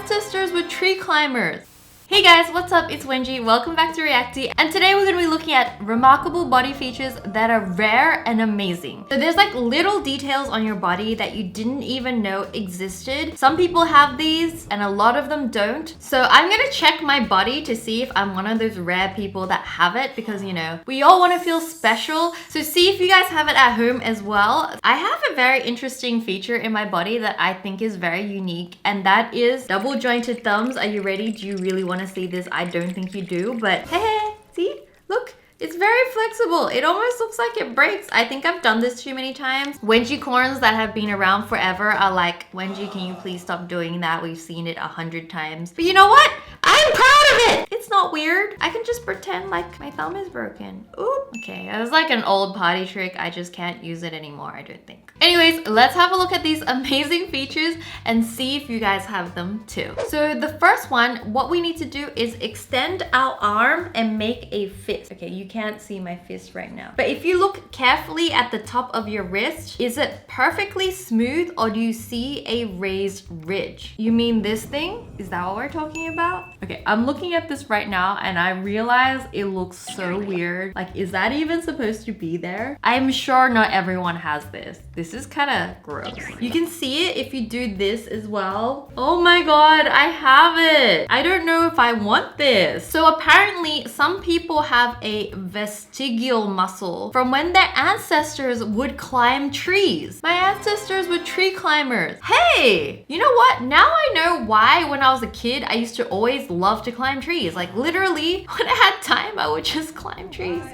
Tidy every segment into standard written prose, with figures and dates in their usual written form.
ancestors were tree climbers. Hey guys, what's up? It's Wenji. Welcome back to Reacti, and today we're going to be looking at remarkable body features that are rare and amazing. So there's like little details on your body that you didn't even know existed. Some people have these and a lot of them don't. So I'm going to check my body to see if I'm one of those rare people that have it, because you know, we all want to feel special. So see if you guys have it at home as well. I have a very interesting feature in my body that I think is very unique, and that is double jointed thumbs. Are you ready? Do you really want to see this? I don't think you do, but hey, see? Look, it's very flexible. It almost looks like it breaks. I think I've done this too many times. ReactiCorns that have been around forever are like, Wenji, can you please stop doing that? We've seen it 100 times. But you know what? I'm proud of it! It's not weird. I can just pretend like my thumb is broken. Ooh. Okay, it was like an old potty trick. I just can't use it anymore, I don't think. Anyways, let's have a look at these amazing features and see if you guys have them too. So the first one, what we need to do is extend our arm and make a fist. Okay, you can't see my fist right now. But if you look carefully at the top of your wrist, is it perfectly smooth or do you see a raised ridge? You mean this thing? Is that what we're talking about? Okay, I'm looking at this right now and I realize it looks so weird. Like, is that even supposed to be there? I'm sure not everyone has this. This is kind of gross. You can see it if you do this as well. Oh my god, I have it. I don't know if I want this. So apparently some people have a vestigial muscle from when their ancestors would climb trees. My ancestors were tree climbers. Hey, you know what? Now I know why when I was a kid I used to always love to climb trees. Like literally when I had time I would just climb trees.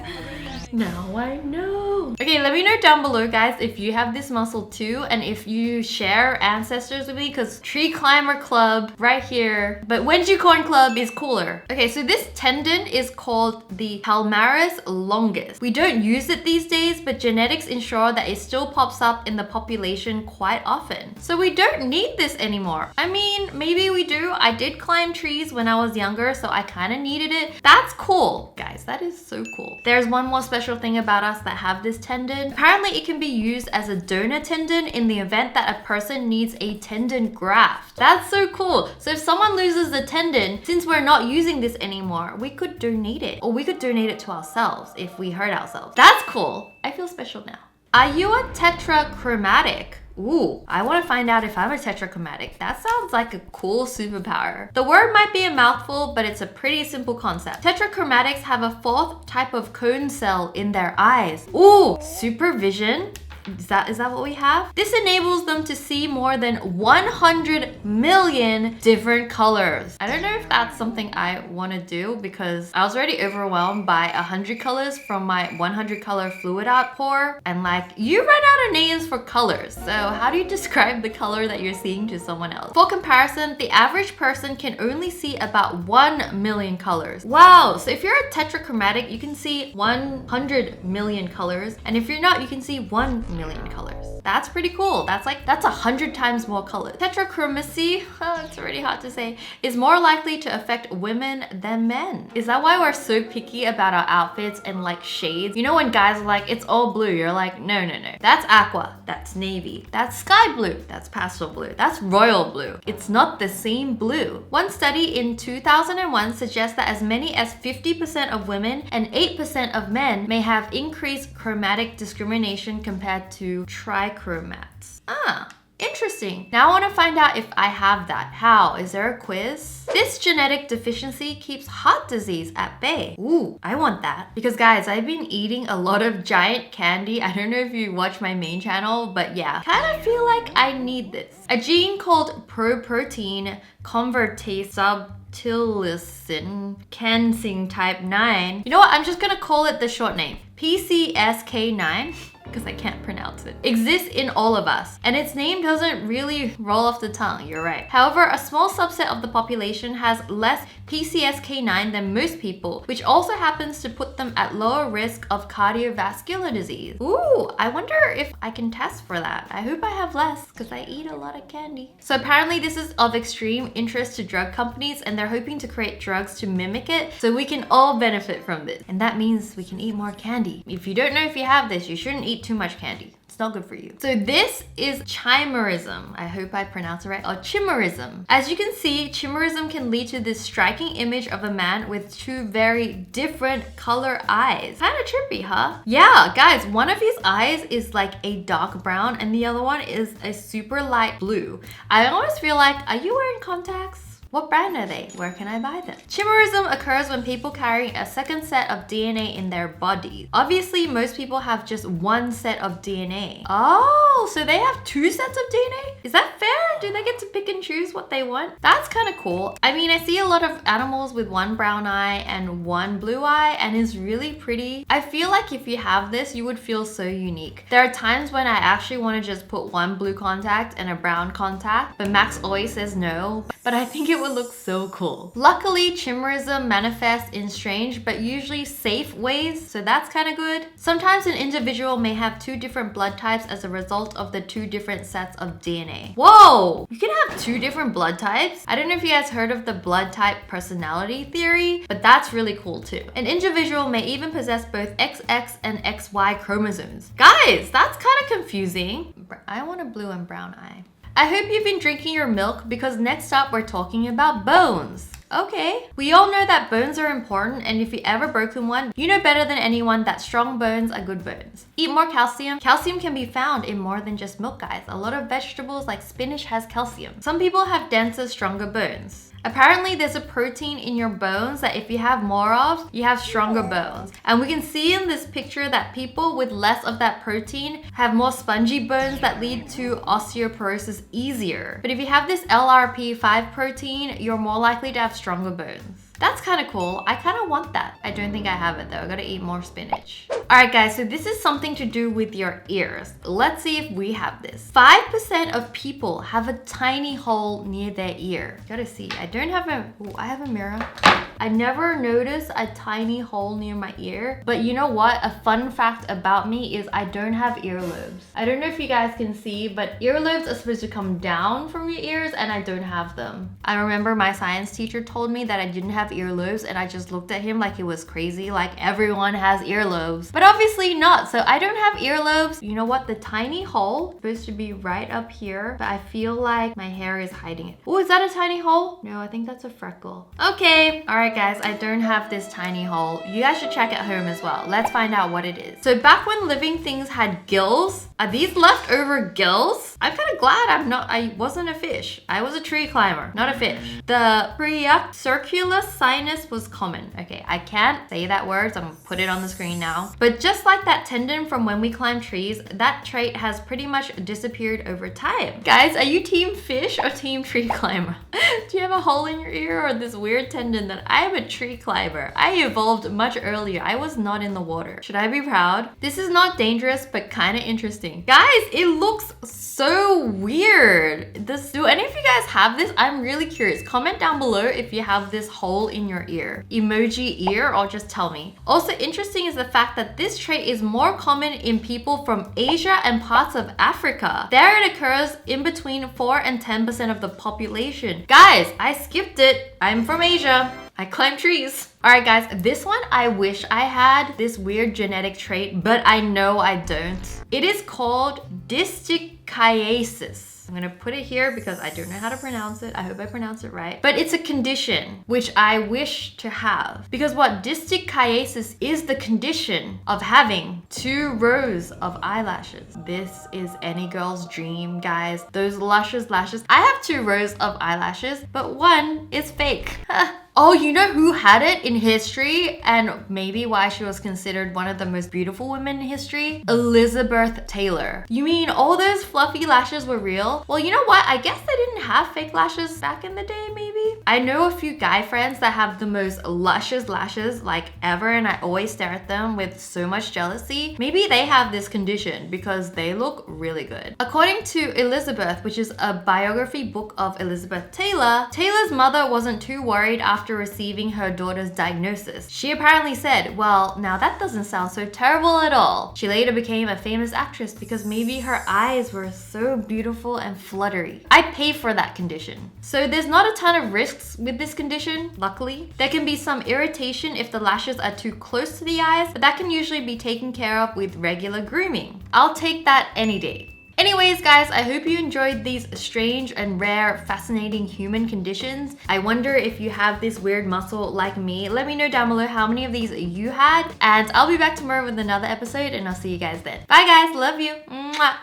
Now I know. Okay, let me know down below guys if you have this muscle too, and if you share ancestors with me, because Tree Climber Club right here, but ReactiCorn Club is cooler. Okay, so this tendon is called the Palmaris longus. We don't use it these days, but genetics ensure that it still pops up in the population quite often. So we don't need this anymore. I mean, maybe we do. I did climb trees when I was younger, so I kind of needed it. That's cool. Guys, that is so cool. There's one more special thing about us that have this tendon. Apparently it can be used as a donor tendon in the event that a person needs a tendon graft. That's so cool. So if someone loses a tendon, since we're not using this anymore, we could donate it, or we could donate it to ourselves if we hurt ourselves. That's cool. I feel special now. Are you a tetrachromatic? Ooh, I want to find out if I'm a tetrachromatic. That sounds like a cool superpower. The word might be a mouthful, but it's a pretty simple concept. Tetrachromatics have a fourth type of cone cell in their eyes. Ooh, supervision. Is that what we have? This enables them to see more than 100 million different colors. I don't know if that's something I want to do, because I was already overwhelmed by 100 colors from my 100 color fluid outpour, and like, you run out of names for colors. So how do you describe the color that you're seeing to someone else? For comparison, the average person can only see about 1 million colors. Wow, so if you're a tetrachromatic, you can see 100 million colors, and if you're not, you can see 1 million colors. That's pretty cool. That's 100 times more colors. Tetrachromacy, it's already hard to say, is more likely to affect women than men. Is that why we're so picky about our outfits and like shades? You know when guys are like, it's all blue, you're like, no. That's aqua, that's navy, that's sky blue, that's pastel blue, that's royal blue. It's not the same blue. One study in 2001 suggests that as many as 50% of women and 8% of men may have increased chromatic discrimination compared to trichromats. Ah, interesting. Now I want to find out if I have that. How? Is there a quiz? This genetic deficiency keeps heart disease at bay. Ooh, I want that. Because guys, I've been eating a lot of giant candy. I don't know if you watch my main channel, but yeah, kind of feel like I need this. A gene called proprotein convertase subtilisin cancing type 9. You know what? I'm just gonna call it the short name. PCSK9. Because I can't pronounce it, exists in all of us, and its name doesn't really roll off the tongue, you're right. However, a small subset of the population has less PCSK9 than most people, which also happens to put them at lower risk of cardiovascular disease. Ooh, I wonder if I can test for that. I hope I have less, because I eat a lot of candy. So apparently this is of extreme interest to drug companies, and they're hoping to create drugs to mimic it, so we can all benefit from this. And that means we can eat more candy. If you don't know if you have this, you shouldn't eat too much candy. It's It's not good for you. So this is chimerism. I hope I pronounced it right. Or chimerism. As you can see, chimerism can lead to this striking image of a man with two very different color eyes. Kind of trippy, huh? Yeah, guys, one of his eyes is like a dark brown and the other one is a super light blue. I almost feel like, are you wearing contacts? What brand are they? Where can I buy them? Chimerism occurs when people carry a second set of DNA in their bodies. Obviously, most people have just one set of DNA. Oh, so they have two sets of DNA? Is that fair? Do they get to pick and choose what they want? That's kind of cool. I mean, I see a lot of animals with one brown eye and one blue eye, and it's really pretty. I feel like if you have this, you would feel so unique. There are times when I actually want to just put one blue contact and a brown contact, but Max always says no. But I think it would look so cool. Luckily, chimerism manifests in strange but usually safe ways, so that's kind of good. Sometimes an individual may have two different blood types as a result of the two different sets of DNA. Whoa! You can have two different blood types? I don't know if you guys heard of the blood type personality theory, but that's really cool too. An individual may even possess both XX and XY chromosomes. Guys, that's kind of confusing. I want a blue and brown eye. I hope you've been drinking your milk because next up we're talking about bones. Okay, we all know that bones are important, and if you ever broken one, you know better than anyone that strong bones are good bones. Eat more calcium. Calcium can be found in more than just milk, guys. A lot of vegetables like spinach has calcium. Some people have denser, stronger bones. Apparently, there's a protein in your bones that if you have more of, you have stronger bones. And we can see in this picture that people with less of that protein have more spongy bones that lead to osteoporosis easier. But if you have this LRP5 protein, you're more likely to have stronger bones. That's kind of cool. I kind of want that. I don't think I have it though. I gotta eat more spinach. All right, guys, so this is something to do with your ears. Let's see if we have this. 5% of people have a tiny hole near their ear. Gotta see. I don't have a, oh, I have a mirror. I never noticed a tiny hole near my ear, but you know what? A fun fact about me is I don't have earlobes. I don't know if you guys can see, but earlobes are supposed to come down from your ears and I don't have them. I remember my science teacher told me that I didn't have earlobes and I just looked at him like it was crazy, like everyone has earlobes. But obviously not, so I don't have earlobes. You know what? The tiny hole is supposed to be right up here, but I feel like my hair is hiding it. Oh, is that a tiny hole? No, I think that's a freckle. Okay, all right guys, I don't have this tiny hole. You guys should check at home as well. Let's find out what it is. So back when living things had gills, are these leftover gills? I'm kind of glad I wasn't a fish. I was a tree climber, not a fish. The circular sinus was common. Okay, I can't say that word, so I'm gonna put it on the screen now. But just like that tendon from when we climb trees, that trait has pretty much disappeared over time. Guys, are you team fish or team tree climber? Do you have a hole in your ear or this weird tendon that I am a tree climber? I evolved much earlier. I was not in the water. Should I be proud? This is not dangerous, but kind of interesting. Guys, it looks so weird. Do any of you guys have this? I'm really curious. Comment down below if you have this hole in your ear. Emoji ear, or just tell me. Also interesting is the fact that this trait is more common in people from Asia and parts of Africa. There it occurs in between 4 and 10% of the population. Guys, I skipped it. I'm from Asia. I climb trees. All right, guys, this one, I wish I had this weird genetic trait, but I know I don't. It is called distichiasis. I'm gonna put it here because I don't know how to pronounce it. I hope I pronounce it right. But it's a condition which I wish to have. Because what distichiasis is the condition of having 2 rows of eyelashes. This is any girl's dream, guys. Those luscious lashes. I have 2 rows of eyelashes, but one is fake. Oh, you know who had it in history and maybe why she was considered one of the most beautiful women in history? Elizabeth Taylor. You mean all those fluffy lashes were real? Well, you know what? I guess they didn't have fake lashes back in the day, maybe? I know a few guy friends that have the most luscious lashes like ever, and I always stare at them with so much jealousy. Maybe they have this condition because they look really good. According to Elizabeth, which is a biography book of Elizabeth Taylor, Taylor's mother wasn't too worried after after receiving her daughter's diagnosis. She apparently said, well, now that doesn't sound so terrible at all. She later became a famous actress because maybe her eyes were so beautiful and fluttery. I pay for that condition. So there's not a ton of risks with this condition, luckily. There can be some irritation if the lashes are too close to the eyes, but that can usually be taken care of with regular grooming. I'll take that any day. Anyways, guys, I hope you enjoyed these strange and rare, fascinating human conditions. I wonder if you have this weird muscle like me. Let me know down below how many of these you had. And I'll be back tomorrow with another episode, and I'll see you guys then. Bye, guys. Love you. Mwah.